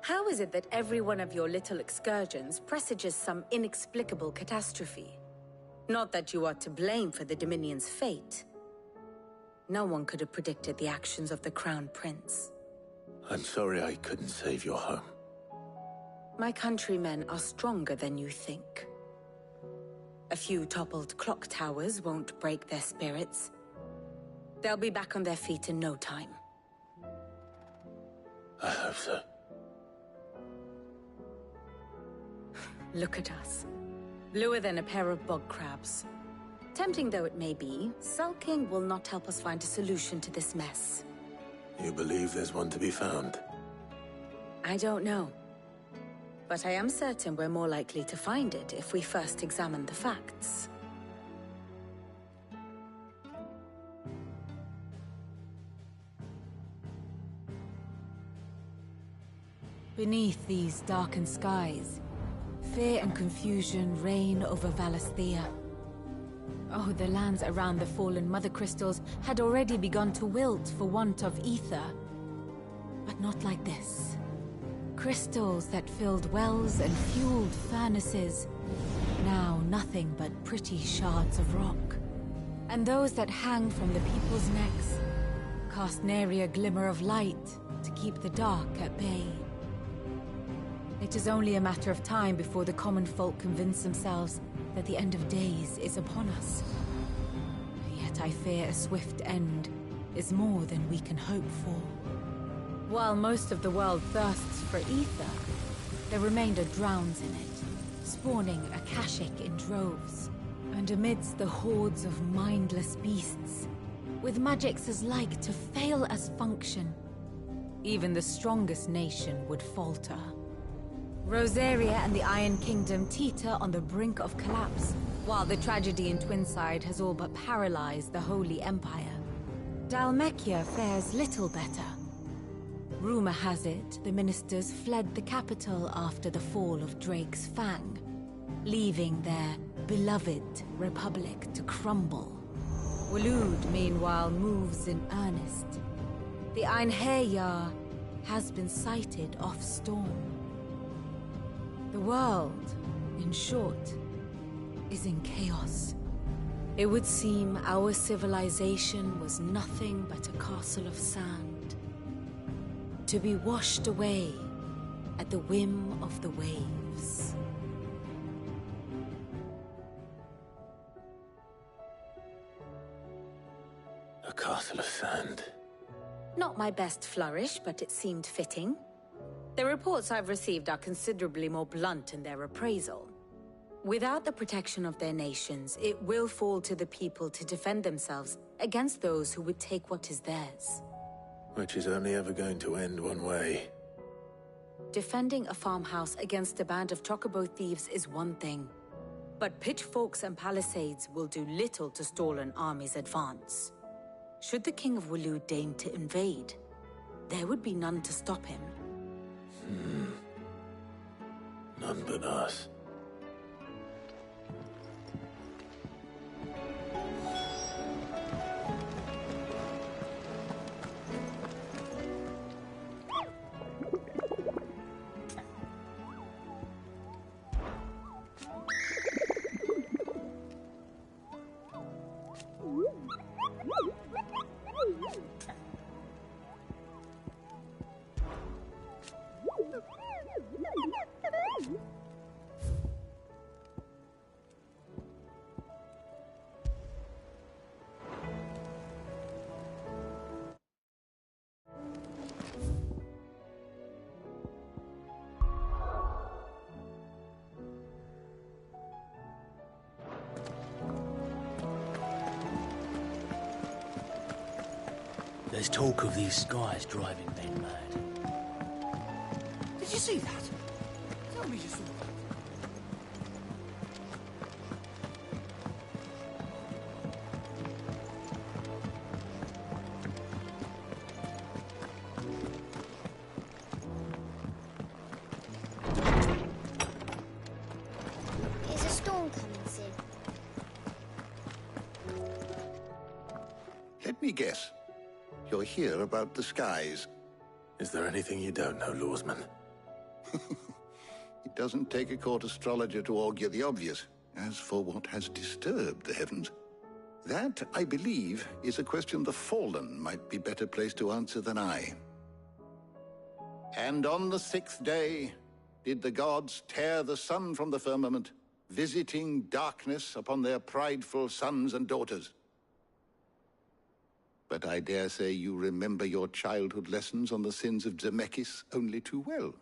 How is it that every one of your little excursions presages some inexplicable catastrophe? Not that you are to blame for the Dominion's fate. No one could have predicted the actions of the Crown Prince. I'm sorry I couldn't save your home. My countrymen are stronger than you think. A few toppled clock towers won't break their spirits. They'll be back on their feet in no time. I hope so. Look at us. Bluer than a pair of bog crabs. Tempting though it may be, sulking will not help us find a solution to this mess. You believe there's one to be found? I don't know. But I am certain we're more likely to find it if we first examine the facts. Beneath these darkened skies, fear and confusion reign over Valisthea. Oh, the lands around the fallen Mother Crystals had already begun to wilt for want of ether. But not like this. Crystals that filled wells and fueled furnaces, now nothing but pretty shards of rock. And those that hang from the people's necks cast nary a glimmer of light to keep the dark at bay. It is only a matter of time before the common folk convince themselves that the end of days is upon us. Yet I fear a swift end is more than we can hope for. While most of the world thirsts for ether, the remainder drowns in it, spawning Akashic in droves. And amidst the hordes of mindless beasts, with magics as like to fail as function, even the strongest nation would falter. Rosaria and the Iron Kingdom teeter on the brink of collapse, while the tragedy in Twinside has all but paralyzed the Holy Empire. Dhalmekia fares little better. Rumor has it the ministers fled the capital after the fall of Drake's Fang, leaving their beloved republic to crumble. Waloed, meanwhile, moves in earnest. The Einherjar has been sighted off-storm. The world, in short, is in chaos. It would seem our civilization was nothing but a castle of sand, to be washed away at the whim of the waves. A castle of sand. Not my best flourish, but it seemed fitting. The reports I've received are considerably more blunt in their appraisal. Without the protection of their nations, it will fall to the people to defend themselves against those who would take what is theirs. Which is only ever going to end one way. Defending a farmhouse against a band of chocobo thieves is one thing, but pitchforks and palisades will do little to stall an army's advance. Should the King of Waloed deign to invade, there would be none to stop him. None but us. There's talk of these skies driving men mad. Did you see that? Tell me you saw that. Is a storm coming soon? Let me guess. You're here about the skies. Is there anything you don't know, Lawsman? It doesn't take a court astrologer to augur the obvious. As for what has disturbed the heavens, that, I believe, is a question the Fallen might be better placed to answer than I. And on the 6th day did the gods tear the sun from the firmament, visiting darkness upon their prideful sons and daughters. But I dare say you remember your childhood lessons on the sins of Zemeckis only too well.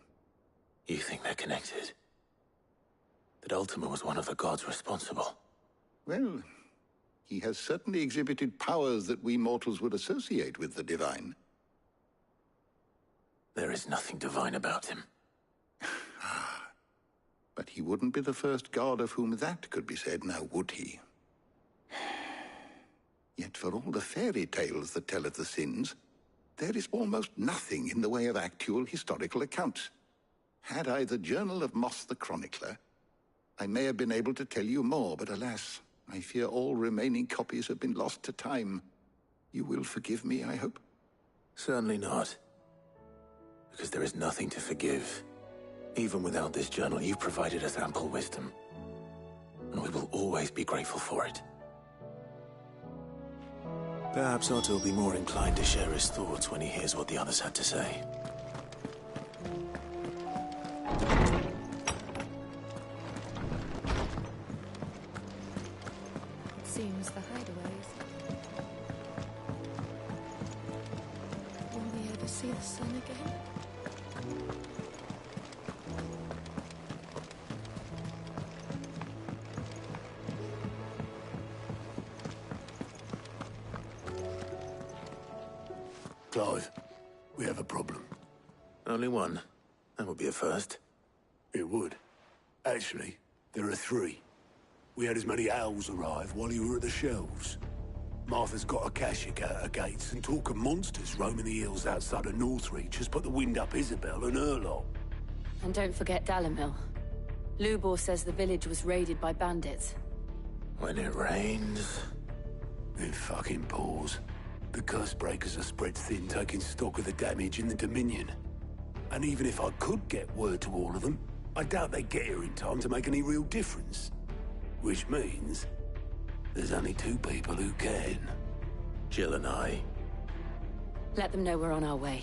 You think they're connected? That Ultima was one of the gods responsible? Well, he has certainly exhibited powers that we mortals would associate with the divine. There is nothing divine about him. But he wouldn't be the first god of whom that could be said, now would he? Yet for all the fairy tales that tell of the sins, there is almost nothing in the way of actual historical accounts. Had I the Journal of Moss the Chronicler, I may have been able to tell you more, but alas, I fear all remaining copies have been lost to time. You will forgive me, I hope? Certainly not. Because there is nothing to forgive. Even without this journal, you've provided us ample wisdom. And we will always be grateful for it. Perhaps Otto will be more inclined to share his thoughts when he hears what the others had to say. Seems the hideaways. Will we ever see the sun again? Clive, we have a problem. Only one. That would be a first. It would. Actually, there are 3. We had as many owls arrive while you were at the shelves. Martha's got a Kashik at her gates, and talk of monsters roaming the hills outside of Northreach has put the wind up Isabel and her lot. And don't forget Dalimil. Lubor says the village was raided by bandits. When it rains... It fucking pours. The curse breakers are spread thin, taking stock of the damage in the Dominion. And even if I could get word to all of them, I doubt they get here in time to make any real difference. Which means there's only 2 people who can. Jill and I. Let them know we're on our way.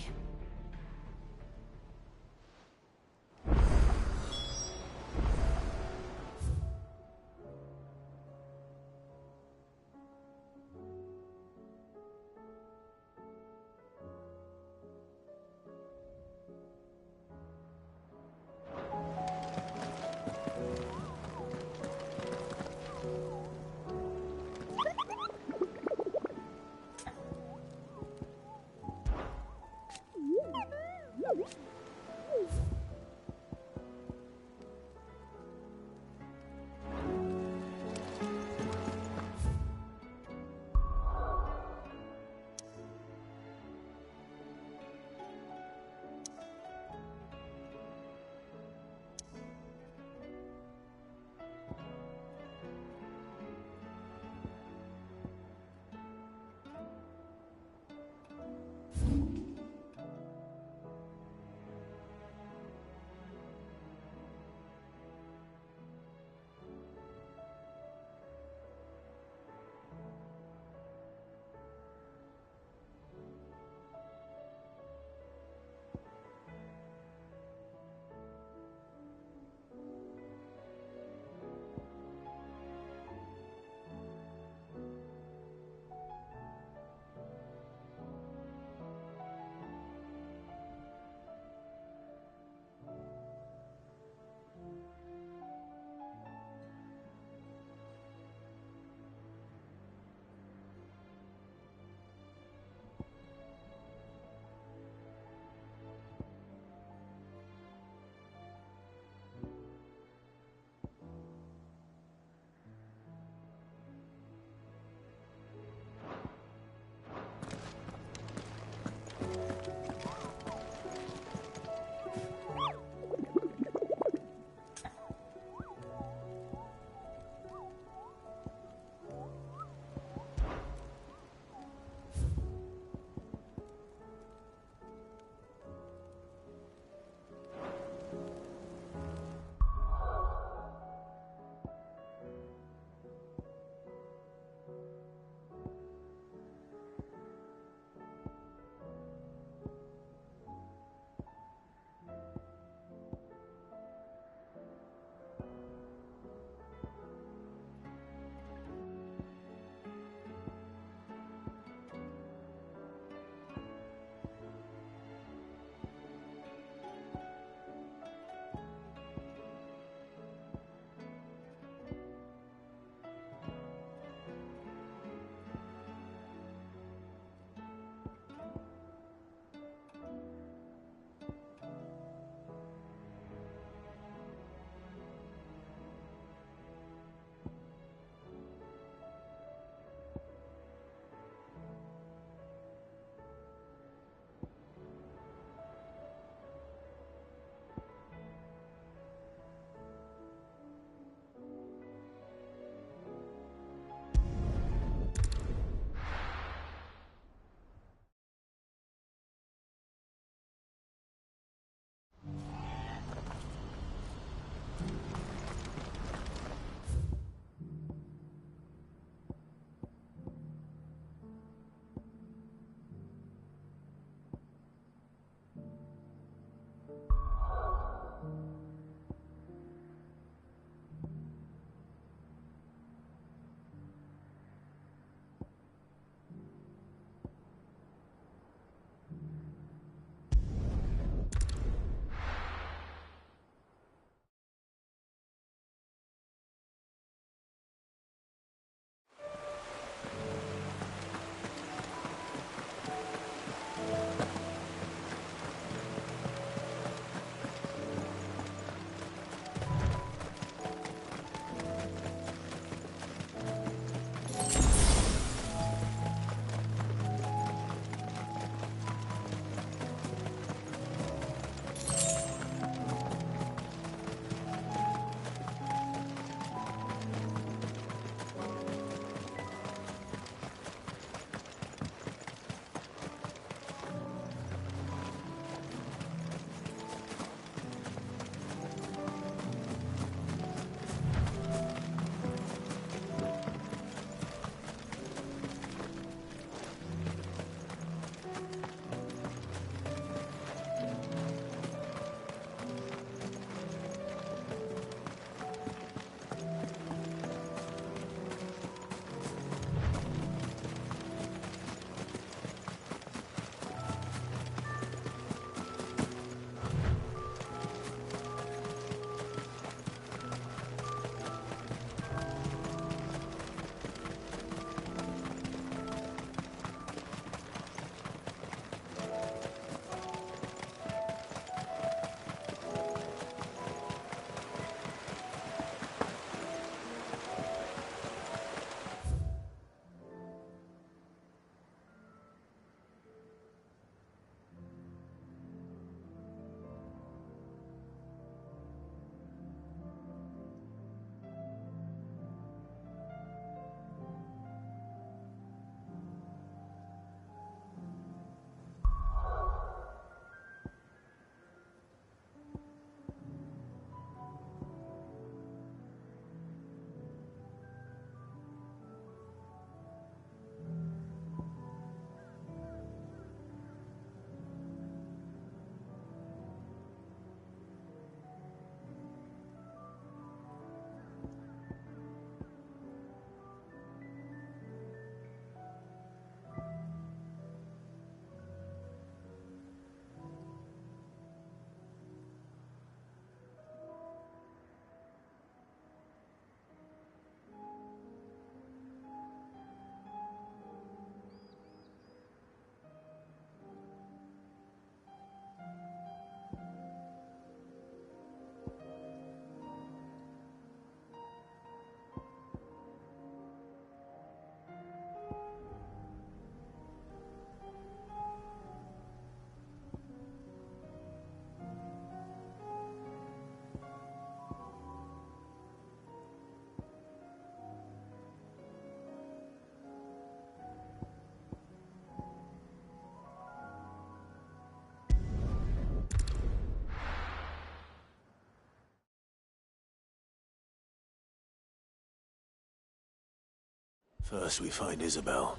First we find Isabel.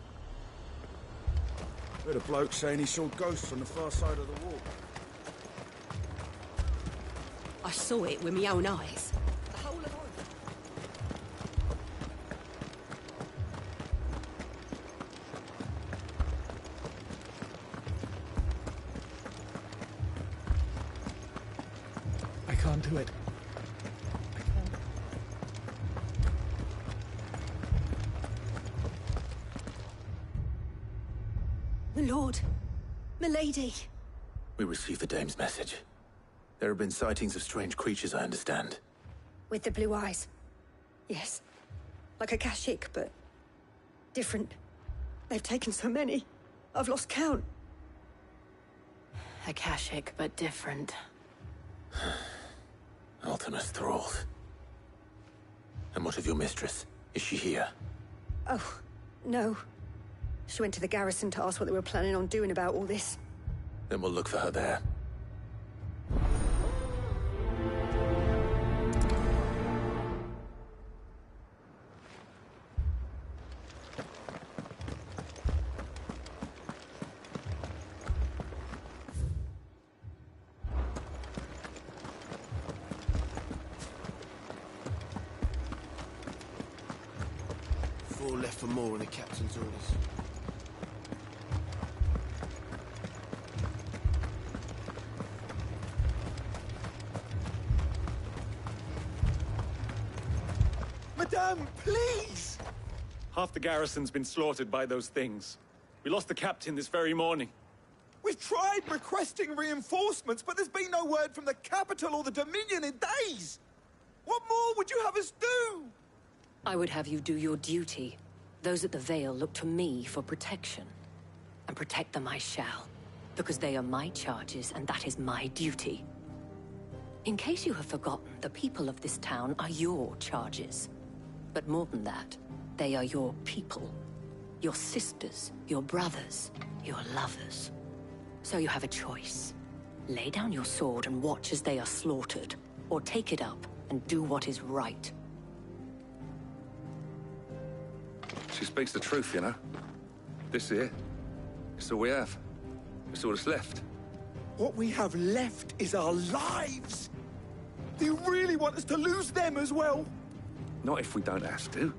Heard a bloke saying he saw ghosts on the far side of the wall. I saw it with my own eyes. The whole of Oregon. I can't do it. My lord. Milady. We received the dame's message. There have been sightings of strange creatures, I understand. With the blue eyes. Yes. Like a Kashik, but different. They've taken so many. I've lost count. Akashic, but different. Ultimus thralls. And what of your mistress? Is she here? Oh, no. She went to the garrison to ask what they were planning on doing about all this. Then we'll look for her there. Four left for more in the captain's orders. Madame, please! Half the garrison's been slaughtered by those things. We lost the captain this very morning. We've tried requesting reinforcements, but there's been no word from the capital or the Dominion in days! What more would you have us do? I would have you do your duty. Those at the Vale look to me for protection. And protect them I shall. Because they are my charges, and that is my duty. In case you have forgotten, the people of this town are your charges. But more than that, they are your people. Your sisters, your brothers, your lovers. So you have a choice. Lay down your sword and watch as they are slaughtered, or take it up and do what is right. She speaks the truth, you know. This here, it's all we have. It's all that's left. What we have left is our lives! Do you really want us to lose them as well? Not if we don't have to.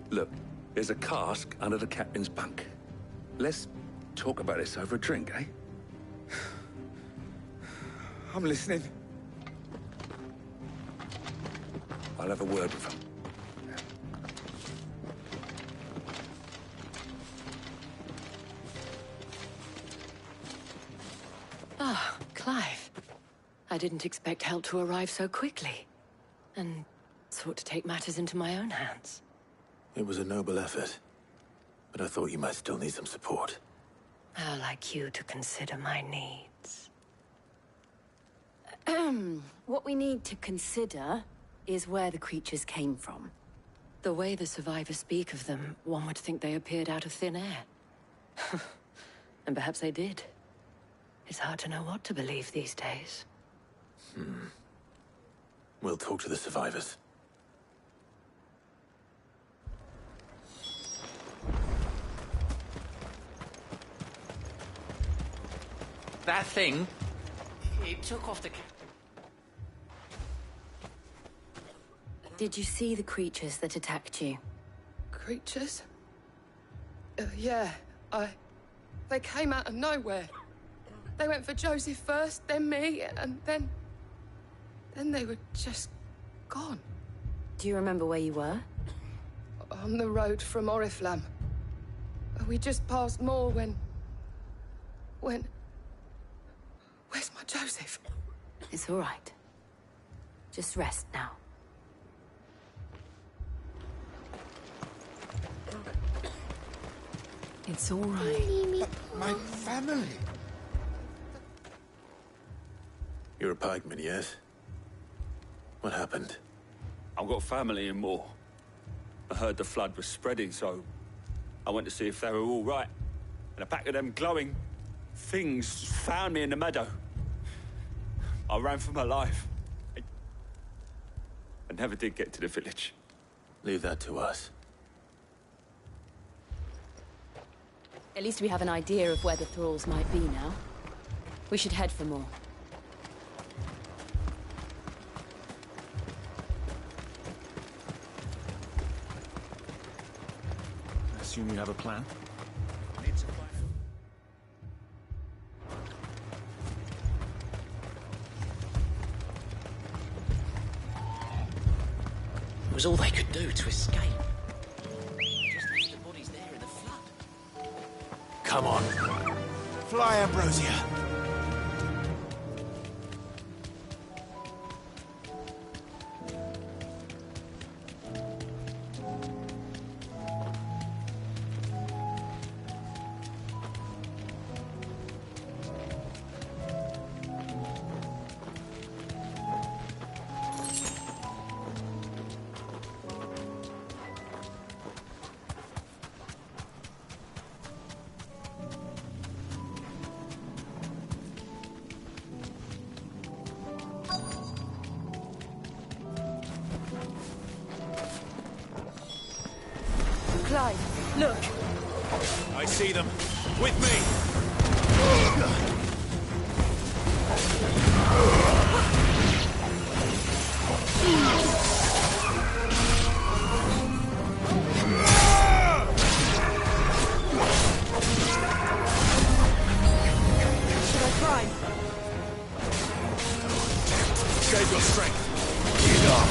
Look, there's a cask under the captain's bunk. Let's talk about this over a drink, eh? I'm listening. I'll have a word with him. Ah, Clive. I didn't expect help to arrive so quickly. And sought to take matters into my own hands. It was a noble effort. But I thought you might still need some support. How like you to consider my needs. What we need to consider is where the creatures came from. The way the survivors speak of them, one would think they appeared out of thin air. And perhaps they did. It's hard to know what to believe these days. We'll talk to the survivors. That thing, it took off the... Did you see the creatures that attacked you? Creatures? Yeah, They came out of nowhere. They went for Joseph first, then me, and then they were just gone. Do you remember where you were? On the road from Oriflamme. We just passed Moor when... Where's my Joseph? It's all right. Just rest now. It's all right. My family. You're a pikeman, yes? What happened? I've got family in Moor. I heard the flood was spreading, so I went to see if they were all right. And a pack of them glowing things found me in the meadow. I ran for my life. I never did get to the village. Leave that to us. At least we have an idea of where the thralls might be now. We should head for more. I assume you have a plan? It was all they could do to escape. Just left the bodies there in the flood. Come on. Fly, Ambrosia. Clyde, look! I see them. With me! Should I climb? Save your strength. Get up.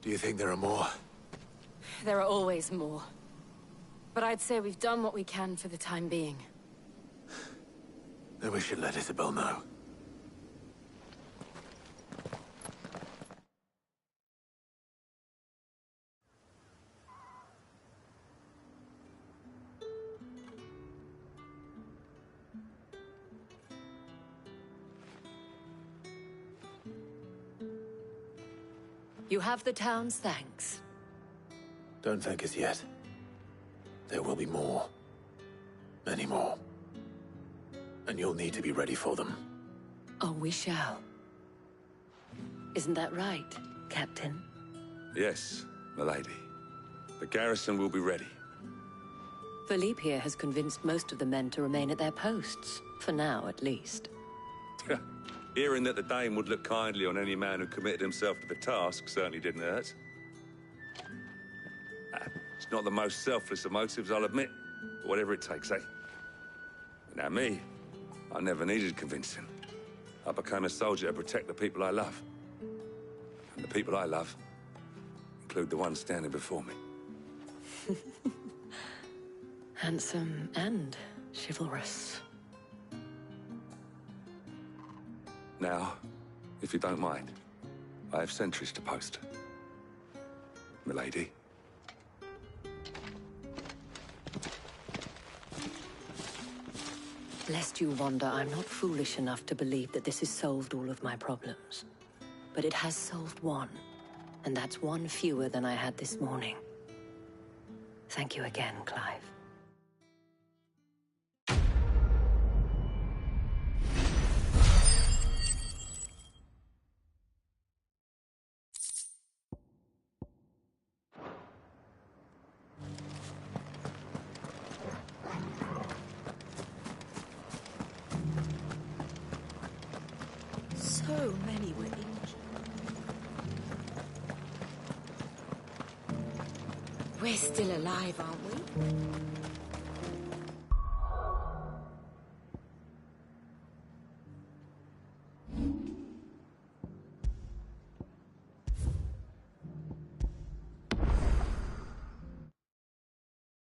Do you think there are more? There are always more. But I'd say we've done what we can for the time being. Then we should let Isabel know. You have the town's thanks. Don't thank us yet. There will be more. Many more. And you'll need to be ready for them. Oh, we shall. Isn't that right, Captain? Yes, milady. The garrison will be ready. Philippe here has convinced most of the men to remain at their posts. For now, at least. Hearing that the Dane would look kindly on any man who committed himself to the task certainly didn't hurt. It's not the most selfless of motives, I'll admit. But whatever it takes, eh? Now me, I never needed convincing. I became a soldier to protect the people I love. And the people I love include the ones standing before me. Handsome and chivalrous. Now, if you don't mind, I have sentries to post. Milady. Lest you wonder, I'm not foolish enough to believe that this has solved all of my problems. But it has solved one, and that's one fewer than I had this morning. Thank you again, Clive. So many women. We're still alive, aren't we?